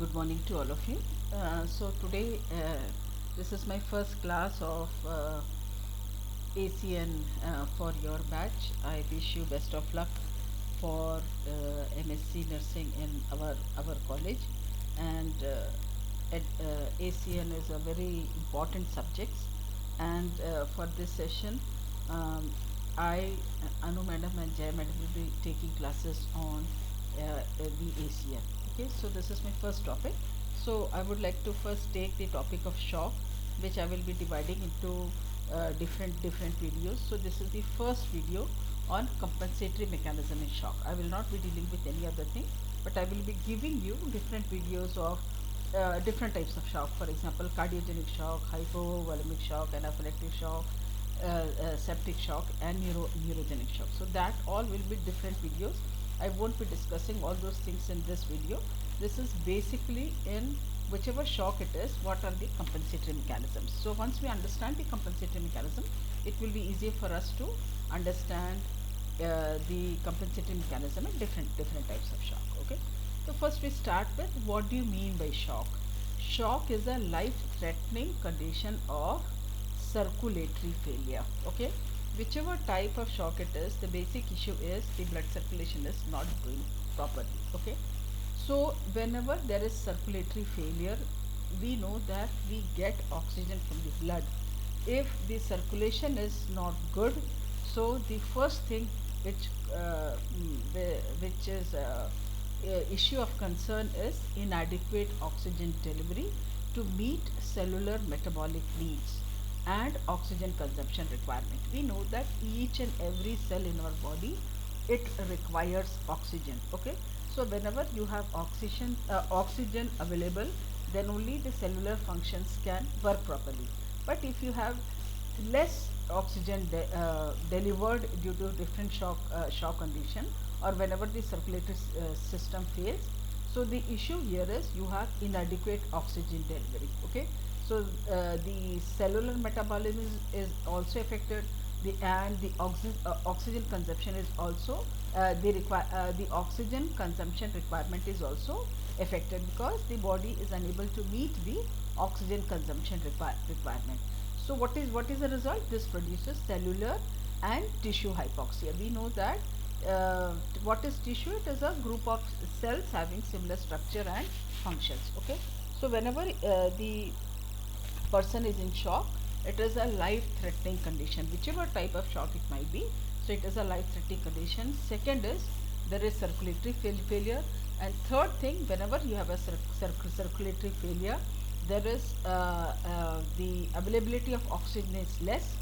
Good morning to all of you. So today this is my first class of ACN for your batch. I wish you best of luck for MSc nursing in our college, and ACN is a very important subject. And for this session, I, Anu madam and Jay madam will be taking classes on the ACN. Okay, so this is my first topic. So I would like to first take the topic of shock, which I will be dividing into different videos. So this is the first video on compensatory mechanism in shock. I will not be dealing with any other thing, but I will be giving you different videos of different types of shock. For example, cardiogenic shock, hypovolemic shock, anaphylactic shock, septic shock, and neurogenic shock. So that all will be different videos. I won't be discussing all those things in this video. This is basically in whichever shock it is, what are the compensatory mechanisms. So once we understand the compensatory mechanism, it will be easier for us to understand the compensatory mechanism in different types of shock. Okay. So first we start with, what do you mean by shock? Shock is a life-threatening condition of circulatory failure. Okay. Whichever type of shock it is, the basic issue is the blood circulation is not going properly. Okay. So whenever there is circulatory failure, we know that we get oxygen from the blood. If the circulation is not good, so the first thing which which is issue of concern is inadequate oxygen delivery to meet cellular metabolic needs and oxygen consumption requirement. We know that each and every cell in our body, it requires oxygen. Okay, so whenever you have oxygen available, then only the cellular functions can work properly. But if you have less oxygen delivered due to different shock condition, or whenever the circulatory system fails, so the issue here is you have inadequate oxygen delivery. Okay, so the cellular metabolism is also affected, and the oxygen consumption is also the oxygen consumption requirement is also affected, because the body is unable to meet the oxygen consumption requirement. So what is the result? This produces cellular and tissue hypoxia. We know that what is tissue? It is a group of cells having similar structure and functions. Okay, so whenever the person is in shock, it is a life threatening condition, whichever type of shock it might be. So it is a life threatening condition. Second is there is circulatory failure, and third thing, whenever you have a circulatory failure, there is the availability of oxygen is less,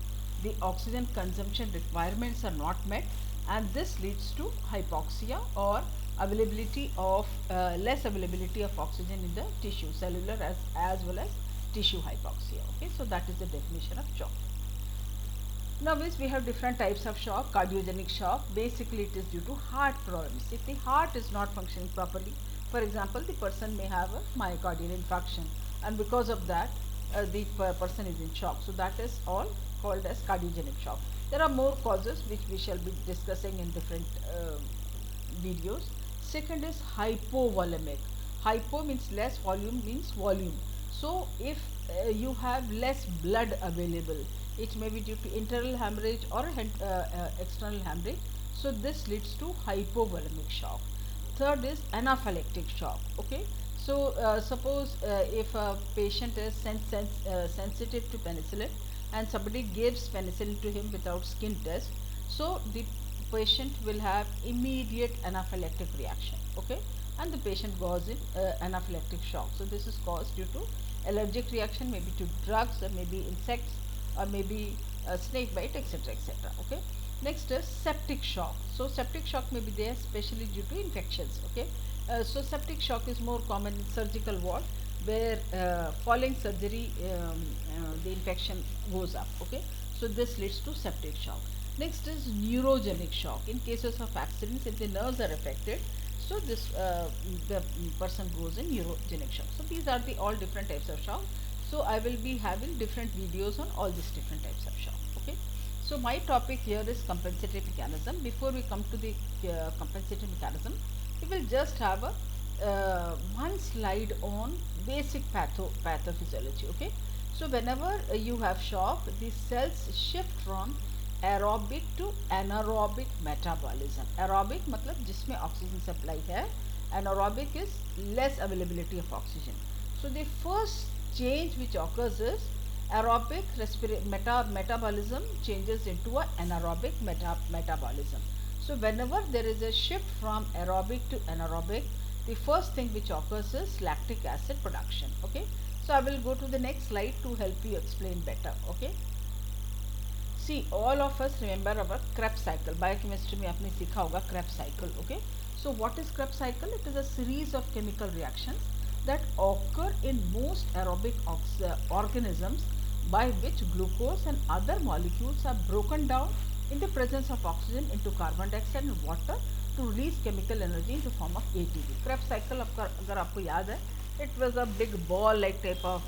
the oxygen consumption requirements are not met, and this leads to hypoxia, or availability of less availability of oxygen in the tissue, cellular as well as tissue hypoxia. Okay, so that is the definition of shock. Now we have different types of shock. Cardiogenic shock, basically it is due to heart problems. If the heart is not functioning properly, for example, the person may have a myocardial infarction, and because of that the person is in shock. So that is all called as cardiogenic shock. There are more causes which we shall be discussing in different videos. Second is hypovolemic. Hypo means less, volume means volume. So if you have less blood available, it may be due to internal hemorrhage or external hemorrhage. So this leads to hypovolemic shock. Third is anaphylactic shock. Okay, so suppose if a patient is sensitive to penicillin, and somebody gives penicillin to him without skin test, so the patient will have immediate anaphylactic reaction. Okay, and the patient goes in anaphylactic shock. So this is caused due to allergic reaction, maybe to drugs, or maybe insects, or maybe snake bite, etc., etc. Okay, next is septic shock. So septic shock may be there especially due to infections. Okay, so septic shock is more common in surgical ward, where following surgery the infection goes up. Okay, so this leads to septic shock. Next is neurogenic shock. In cases of accidents, if the nerves are affected, so this the person goes in neurogenic shock. So these are the all different types of shock. So I will be having different videos on all these different types of shock. Okay, so my topic here is compensatory mechanism. Before we come to the compensatory mechanism, we will just have a one slide on basic pathophysiology. Okay, so whenever you have shock, the cells shift from aerobic to anaerobic metabolism. Aerobic matlab जिसमें oxygen supply है, anaerobic is less availability of oxygen. So the first change which occurs is aerobic metabolism changes into a anaerobic metabolism. So whenever there is a shift from aerobic to anaerobic, the first thing which occurs is lactic acid production. Okay, so I will go to the next slide to help you explain better. Okay, see, all of us remember our Krebs cycle. Biochemistry में आपने सीखा होगा Krebs cycle. Okay, so what is Krebs cycle? It is a series of chemical reactions that occur in most aerobic organisms, by which glucose and other molecules are broken down in the presence of oxygen into carbon dioxide and water to release chemical energy in the form of ATP. Krebs cycle अगर आपको याद है, it was a big ball-like type of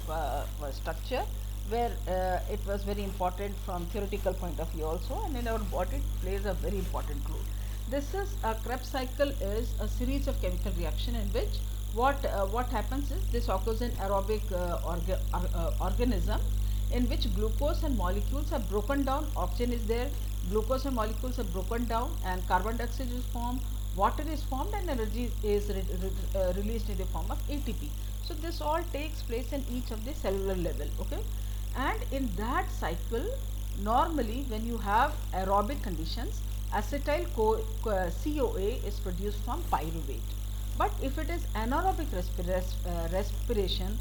structure where it was very important from theoretical point of view also, and in our body it plays a very important role. This is a Krebs cycle is a series of chemical reaction in which what happens is this occurs in aerobic organism, in which glucose and molecules are broken down, oxygen is there, glucose and molecules are broken down, and carbon dioxide is formed, water is formed, and energy is released in the form of ATP. So this all takes place in each of the cellular level. Okay, and in that cycle, normally when you have aerobic conditions, acetyl CoA is produced from pyruvate. But if it is anaerobic respiration,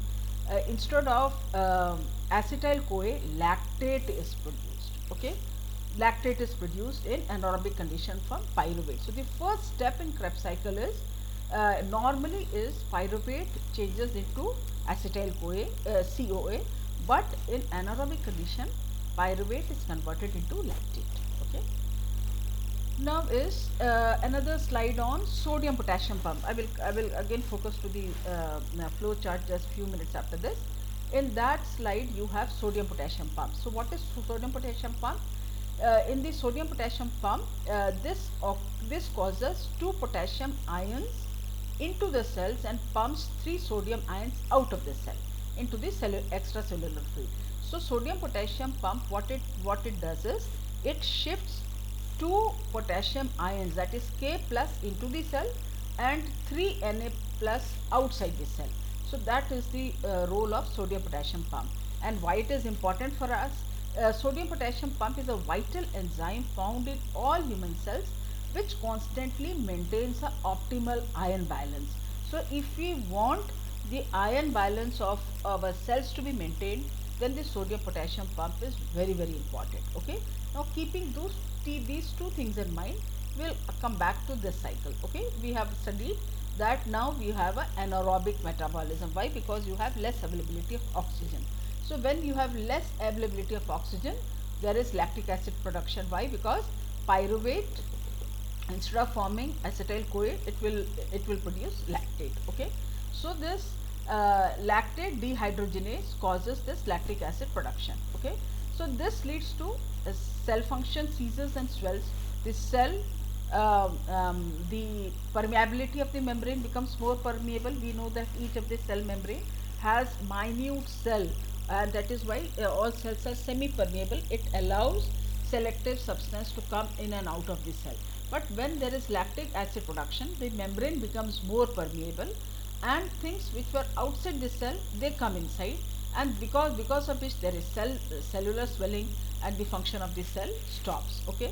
instead of acetyl CoA, lactate is produced. Okay, lactate is produced in anaerobic condition from pyruvate. So the first step in Krebs cycle is normally is pyruvate changes into acetyl CoA, but in anaerobic condition pyruvate is converted into lactate. Okay, now is another slide on sodium potassium pump. I will again focus to the flow chart just few minutes after this. In that slide you have sodium potassium pump. So what is sodium potassium pump? In the sodium potassium pump, this causes 2 potassium ions into the cells and pumps 3 sodium ions out of the cell into the extracellular fluid. So sodium potassium pump, what it does is it shifts 2 potassium ions, that is K plus, into the cell and 3 Na plus outside the cell. So that is the role of sodium potassium pump. And why it is important for us? Sodium potassium pump is a vital enzyme found in all human cells which constantly maintains an optimal ion balance. So if we want the ion balance of our cells to be maintained, then the sodium potassium pump is very important. Okay, now keeping these two things in mind, we'll come back to this cycle. Okay, we have studied that now we have an anaerobic metabolism. Why? Because you have less availability of oxygen. So when you have less availability of oxygen, there is lactic acid production. Why? Because pyruvate, instead of forming acetyl CoA, it will produce lactate. Okay, so this lactate dehydrogenase causes this lactic acid production. Okay, so this leads to cell function ceases and swells. The cell the permeability of the membrane becomes more permeable. We know that each of the cell membrane has minute cell, and that is why all cells are semi-permeable. It allows selective substance to come in and out of the cell. But when there is lactic acid production, the membrane becomes more permeable, and things which were outside the cell, they come inside, and because of which there is cellular swelling and the function of the cell stops. Okay,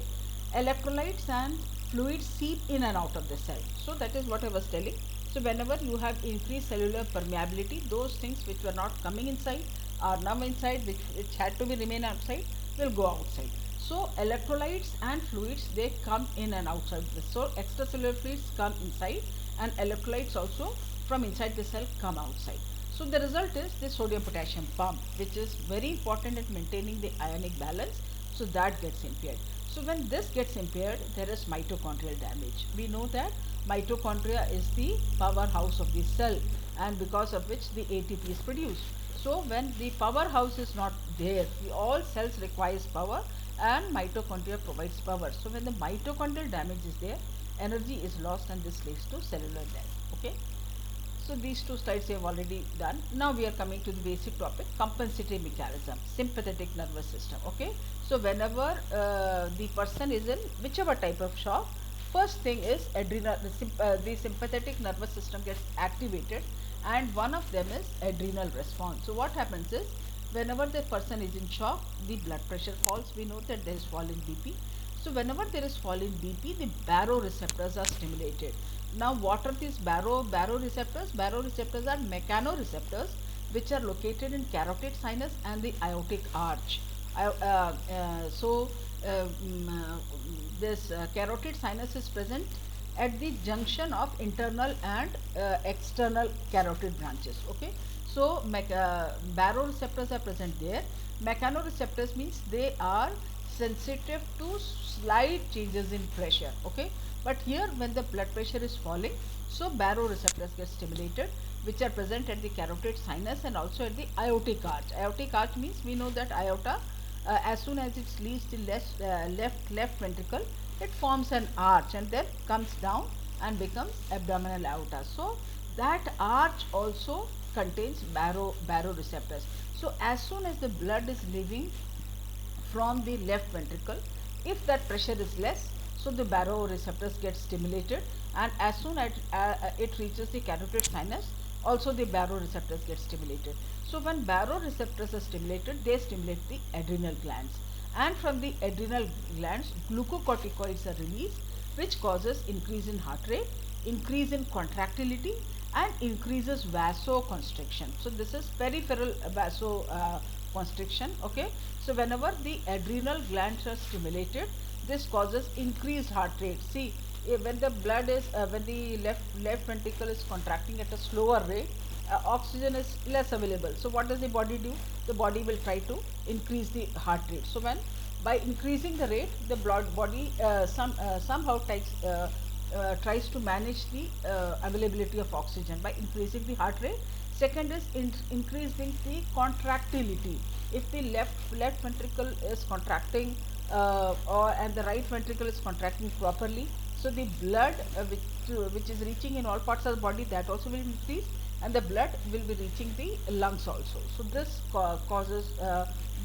electrolytes and fluids seep in and out of the cell. So that is what I was telling. So whenever you have increased cellular permeability, those things which were not coming inside are now inside, which had to be remain outside will go outside. So electrolytes and fluids, they come in and outside. So extracellular fluids come inside, and electrolytes also from inside the cell come outside. So the result is the sodium potassium pump, which is very important in maintaining the ionic balance. So that gets impaired. So when this gets impaired, there is mitochondrial damage. We know that mitochondria is the powerhouse of the cell, and because of which the ATP is produced. So when the powerhouse is not there, all cells requires power, and mitochondria provides power. So when the mitochondrial damage is there, energy is lost, and this leads to cellular death. Okay. So these two slides we have already done. Now we are coming to the basic topic, compensatory mechanism, sympathetic nervous system. Okay. So whenever the person is in whichever type of shock, first thing is adrenal, the sympathetic nervous system gets activated, and one of them is adrenal response. So what happens is, whenever the person is in shock, the blood pressure falls. We know that there is fall in BP. So whenever there is fall in BP, the baroreceptors are stimulated. Now what are these baroreceptors? Baroreceptors are mechanoreceptors which are located in carotid sinus and the aortic arch. This carotid sinus is present at the junction of internal and external carotid branches. Okay. So baroreceptors are present there. Mechanoreceptors means they are sensitive to slight changes in pressure. Okay. But here when the blood pressure is falling, so baroreceptors get stimulated, which are present at the carotid sinus and also at the aortic arch. Aortic arch means we know that aorta, as soon as it leaves the left ventricle, it forms an arch and then comes down and becomes abdominal aorta. So that arch also contains baroreceptors. So as soon as the blood is leaving from the left ventricle, if that pressure is less, so the baroreceptors get stimulated, and as soon as it reaches the carotid sinus, also the baroreceptors get stimulated. So when baroreceptors are stimulated, they stimulate the adrenal glands, and from the adrenal glands glucocorticoids are released, which causes increase in heart rate, increase in contractility, and increases vasoconstriction. So this is peripheral vasoconstriction. Okay. So whenever the adrenal glands are stimulated, this causes increased heart rate. See, when the blood is when the left ventricle is contracting at a slower rate, oxygen is less available. So what does the body do? The body will try to increase the heart rate. So when by increasing the rate, the body somehow tries to manage the availability of oxygen by increasing the heart rate. Second is increasing the contractility. If the left ventricle is contracting and the right ventricle is contracting properly, so the blood which is reaching in all parts of the body, that also will increase, and the blood will be reaching the lungs also. So this causes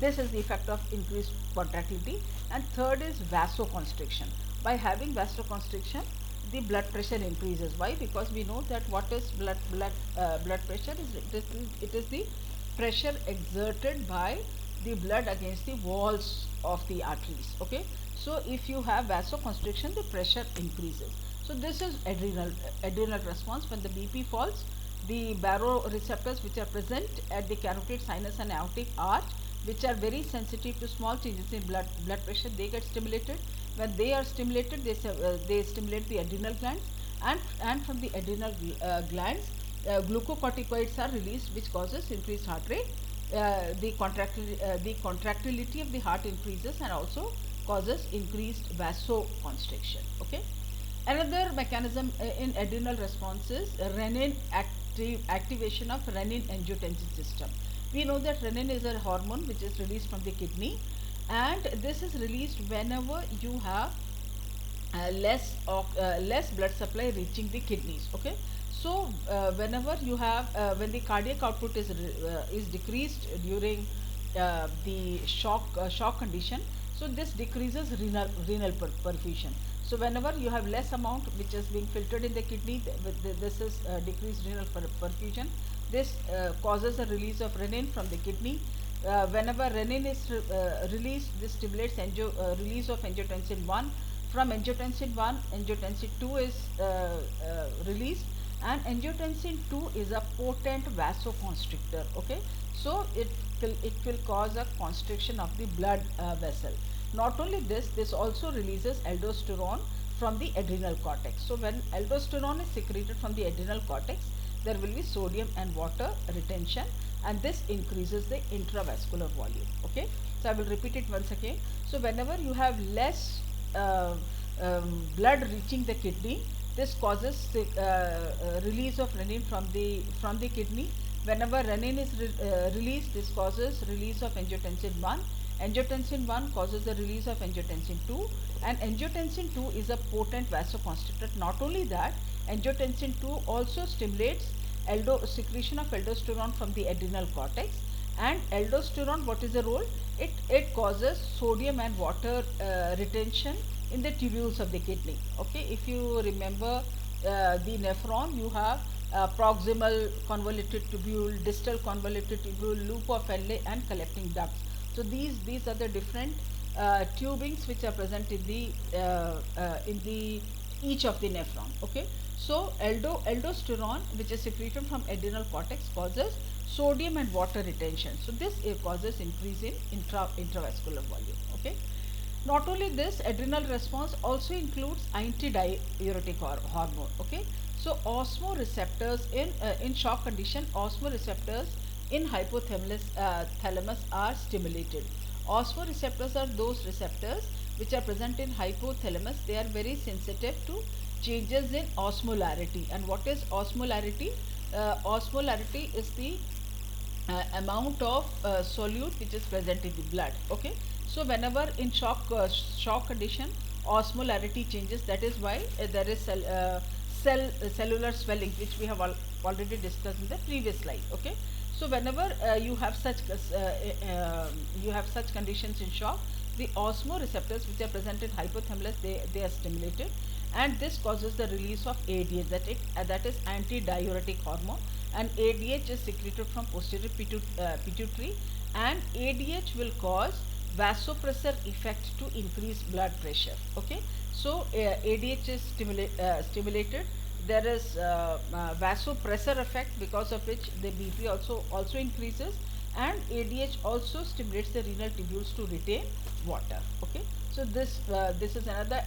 this is the effect of increased contractility. And third is vasoconstriction. By having vasoconstriction, the blood pressure increases. Why? Because we know that what is blood pressure is, it is the pressure exerted by the blood against the walls of the arteries. Okay. So if you have vasoconstriction, the pressure increases. So this is adrenal response. When the BP falls, the baroreceptors which are present at the carotid sinus and aortic arch, which are very sensitive to small changes in blood pressure, they get stimulated. When they are stimulated, they stimulate the adrenal glands, and from the adrenal glands, glucocorticoids are released, which causes increased heart rate. The contractility of the heart increases and also causes increased vasoconstriction. Okay. Another mechanism in adrenal response is renin activation of renin-angiotensin system. We know that renin is a hormone which is released from the kidney, and this is released whenever you have less blood supply reaching the kidneys. Okay. So whenever you have when the cardiac output is decreased during the shock condition, so this decreases renal perfusion. So whenever you have less amount which is being filtered in the kidney, this is decreased renal perfusion. This causes a release of renin from the kidney. Whenever renin is released, this stimulates release of angiotensin 1. From angiotensin 1, angiotensin 2 is released, and angiotensin 2 is a potent vasoconstrictor. Okay. So it will cause a constriction of the blood vessel. Not only this also releases aldosterone from the adrenal cortex. So when aldosterone is secreted from the adrenal cortex, there will be sodium and water retention, and this increases the intravascular volume. Okay. So I will repeat it once again. So whenever you have less blood reaching the kidney, this causes the release of renin from the kidney. Whenever renin is released, this causes release of angiotensin 1. Angiotensin 1 causes the release of angiotensin 2, and angiotensin 2 is a potent vasoconstrictor. Not only that, angiotensin 2 also stimulates secretion of aldosterone from the adrenal cortex. And aldosterone, what is the role? It causes sodium and water retention in the tubules of the kidney. Okay, if you remember the nephron, you have proximal convoluted tubule, distal convoluted tubule, loop of Henle, and collecting ducts. So these are the different tubings which are present in the each of the nephron. Okay, so aldosterone, which is secreted from adrenal cortex, causes sodium and water retention. So this causes increase in intravascular volume. Okay. Not only this, adrenal response also includes antidiuretic hormone. Okay, so osmoreceptors in shock condition, osmoreceptors in hypothalamus thalamus are stimulated. Osmoreceptors are those receptors which are present in hypothalamus. They are very sensitive to changes in osmolarity. And what is osmolarity? Osmolarity is the amount of solute which is present in the blood. Okay, so whenever in shock condition, osmolarity changes. That is why there is cellular swelling, which we have already discussed in the previous slide. Okay, so whenever you have such conditions in shock, the osmoreceptors which are present in hypothalamus, they are stimulated, and this causes the release of ADH, that is antidiuretic hormone. And ADH is secreted from posterior pituitary, and ADH will cause vasopressor effect to increase blood pressure. Okay, so ADH is stimulated. There is vasopressor effect, because of which the BP also increases, and ADH also stimulates the renal tubules to retain water. Okay, so this is another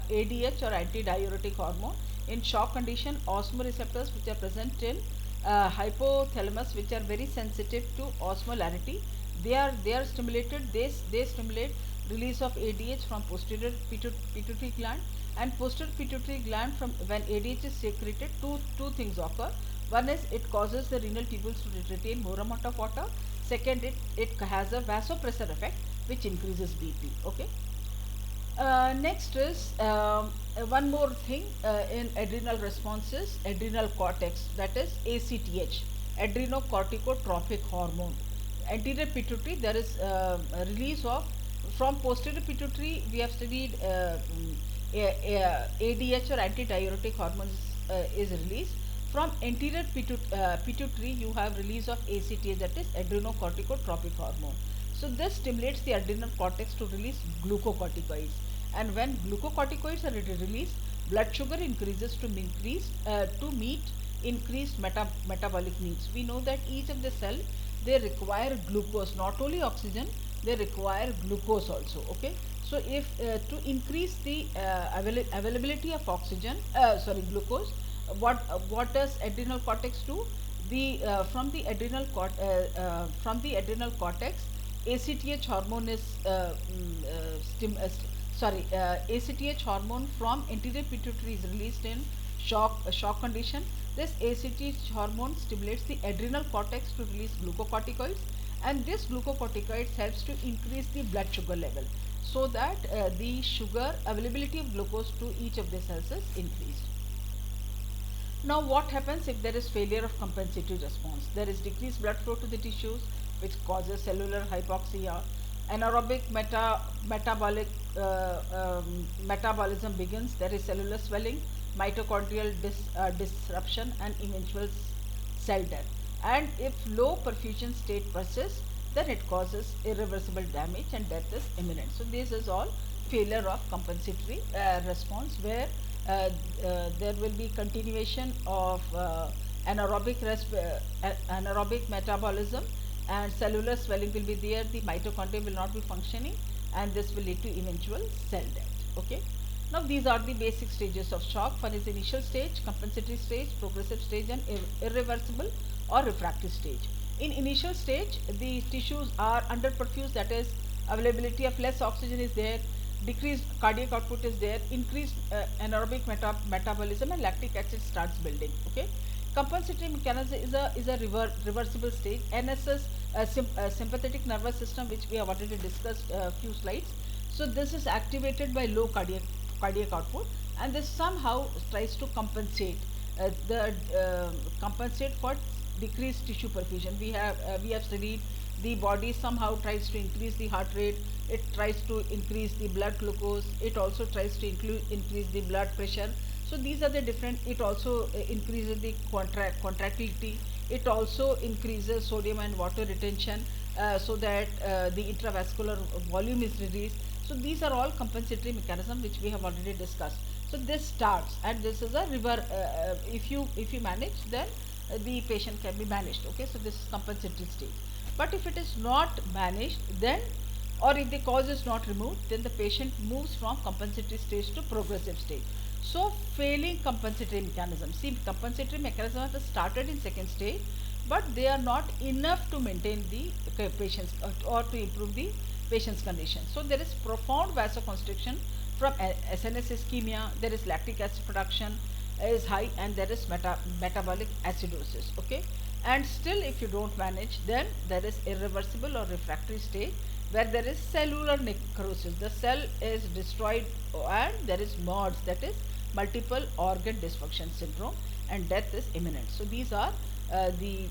ADH, or antidiuretic hormone. In shock condition, osmoreceptors which are present in hypothalamus, which are very sensitive to osmolarity, they are stimulated. They stimulate release of ADH from posterior pituitary gland. And posterior pituitary gland, from when ADH is secreted, two things occur. One is it causes the renal tubules to retain more amount of water. Second, it has a vasopressor effect which increases BP. Okay. Next is one more thing in adrenal responses, adrenal cortex, that is ACTH, adrenocorticotropic hormone. Anterior pituitary, there is a release of, from posterior pituitary we have studied ADH, or antidiuretic hormones, is released. From anterior pituitary you have release of ACTH, that is adrenocorticotropic hormone. So this stimulates the adrenal cortex to release glucocorticoids, and when glucocorticoids are released, blood sugar increases to meet increased metabolic needs. We know that each of the cell, they require glucose, not only oxygen, they require glucose also. Okay, so if to increase the availability of glucose, what does adrenal cortex do? From the adrenal cortex, ACTH hormone is ACTH hormone from anterior pituitary is released in shock condition. This ACTH hormone stimulates the adrenal cortex to release glucocorticoids, and this glucocorticoids helps to increase the blood sugar level, so that the sugar availability of glucose to each of the cells is increased. Now what happens if there is failure of compensatory response? There is decreased blood flow to the tissues, which causes cellular hypoxia. Anaerobic metabolism begins. There is cellular swelling, mitochondrial disruption, and eventual cell death. And if low perfusion state persists, then it causes irreversible damage and death is imminent. So this is all failure of compensatory response, where there will be continuation of anaerobic metabolism, and cellular swelling will be there, the mitochondria will not be functioning, and this will lead to eventual cell death. Okay. Now these are the basic stages of shock. One is initial stage, compensatory stage, progressive stage, and irreversible or refractory stage. In initial stage, the tissues are underperfused, that is availability of less oxygen is there, decreased cardiac output is there, increased anaerobic metabolism, and lactic acid starts building. Okay. Compensatory mechanism is a reversible stage. NSS, sympathetic nervous system, which we have already discussed a few slides. So this is activated by low cardiac output, and this somehow tries to compensate The compensate for decreased tissue perfusion. We have studied the body somehow tries to increase the heart rate, it tries to increase the blood glucose, it also tries to increase the blood pressure. So these are the different. It also increases the contractility, it also increases sodium and water retention, so that the intravascular volume is released. So these are all compensatory mechanisms which we have already discussed. So this starts, and this is a river. If you manage, then the patient can be managed. Okay, so this is compensatory stage. But if it is not managed, then, or if the cause is not removed, then the patient moves from compensatory stage to progressive stage. So failing compensatory mechanism. See, compensatory mechanisms are started in second stage, but they are not enough to maintain the patient's or to improve the patient's condition. So there is profound vasoconstriction from SNS ischemia. There is lactic acid production is high, and there is metabolic acidosis. Okay, and still if you don't manage, then there is irreversible or refractory stage where there is cellular necrosis. The cell is destroyed, and there is MODS, that is multiple organ dysfunction syndrome, and death is imminent. So these are the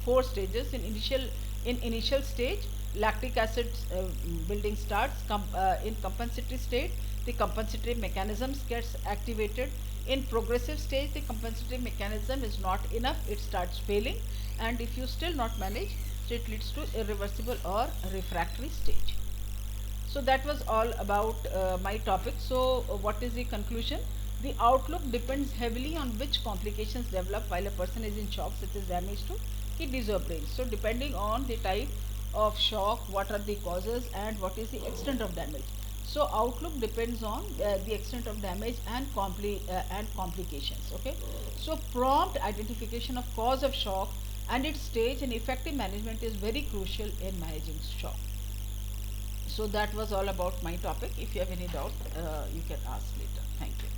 four stages. In initial stage, lactic acid building starts. In compensatory state, the compensatory mechanisms gets activated. In progressive stage, the compensatory mechanism is not enough, it starts failing, and if you still not manage, so it leads to irreversible or refractory stage. So that was all about my topic. So what is the conclusion? The outlook depends heavily on which complications develop while a person is in shock, such as damage to kidneys or brain. So depending on the type of shock, what are the causes, and what is the extent of damage. So outlook depends on the extent of damage and complications. Okay. So prompt identification of cause of shock and its stage and effective management is very crucial in managing shock. So that was all about my topic. If you have any doubt, you can ask later. Thank you.